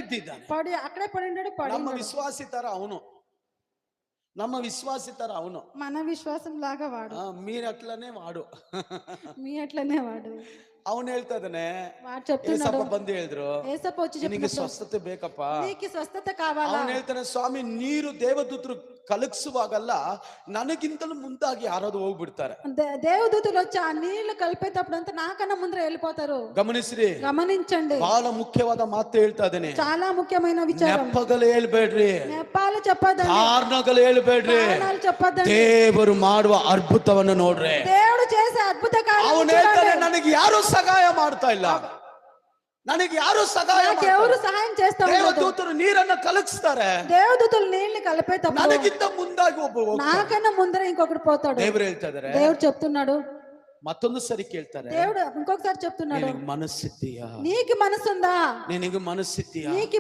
ಬಿದ್ದಿದ್ದಾನೆ. పడి అక్కడే పడి ఉన్నాడు. ನಮ್ಮ ವಿಶ್ವಾಸಿ ತರ ಅವನು, ನಮ್ಮ ವಿಶ್ವಾಸಿ ತರ ಅವನು, మన విశ్వాసం లాగా వాడు. మీరు అట్లనే వాడు. మీ అట్లనే వాడు. ಅವನು ಹೇಳ್ತಾ ಇದ್ದಾನೆ, వాడు చెప్తున్నాడు, ಏಸಪ್ಪ ಬಂದು ಹೇಳಿದ್ರು, యేసప్ప వచ్చి ನಿನಗೆ చెప్పినప్పుడు ಸ್ವಸ್ಥತೆ ಬೇಕಪ್ಪ. నీకు స్వస్థత కావాలా? ಅವನು ಹೇಳ್ತಾನೆ, ಸ್ವಾಮಿ ನೀರು ದೇವದೂತರು ಕಲಗಿಸುವಾಗಲ್ಲ ನನಗಿಂತಲೂ ಮುಂದಾಗಿ ಯಾರಾದ್ರೂ ಹೋಗ್ಬಿಡ್ತಾರೆ. దేవదూతలు వచ్చి ఆ నీళ్లు కలిపేటప్పుడు అంతా నాకన్నా ముందర వెళ్ళిపోతారు. ಗಮನಿಸ್ರಿ, గమనించండి. ಬಹಳ ಮುಖ್ಯವಾದ ಮಾತು ಹೇಳ್ತಾ ಇದ್ದೇನೆ. చాలా ముఖ్యమైన విచారం. ನೆಪಗಳು ಹೇಳ್ಬೇಡ್ರಿ, నెపాలు చెప్పొద్దండి, ಕಾರಣಗಳು ಹೇಳ್ಬೇಡ್ರಿ. కారణాలు చెప్పొద్దండి. ದೇವರು ಮಾಡುವ ಅದ್ಭುತವನ್ನು ನೋಡ್ರಿ. దేవుడు చేసే అద్భుత కార్యాలు ಅವನು ಹೇಳ್ತಾನೆ, ನನಗೆ ಯಾರು ಸಹಾಯ ಮಾಡ್ತಾ ಇಲ್ಲ, ನನಗೆ ಯಾರು ಸಹಾಯ ఎవరు సహాయం చేస్తా ఉన్నారు. ದೇವದೂತರು ನೀರನ್ನ ಕಲಗಿಸ್ತಾರೆ, దేవదూతలు నీళ్లు కలిపేటప్పుడు ನನಗಿಂತ ಮುಂದಾಗಿ ಒಬ್ಬ నాకన్నా ముందర ఇంకొకటి పోతాడు. ದೇವರು ಹೇಳ್ತಾ ಇದಾರೆ. దేవుడు చెప్తున్నాడు. ಮತ್ತೊಂದು ಸರಿ ಕೇಳ್ತಾರೆ, దేవుడు ఇంకొకసారి చెప్తున్నాడు, ನಿನಗೆ ಮನಸ್ಸಿದ್ದೀಯಾ, నీకు మనసుందా, ನಿನಗೆ ಮನಸ್ಸಿದ್ದೀಯಾ, నీకు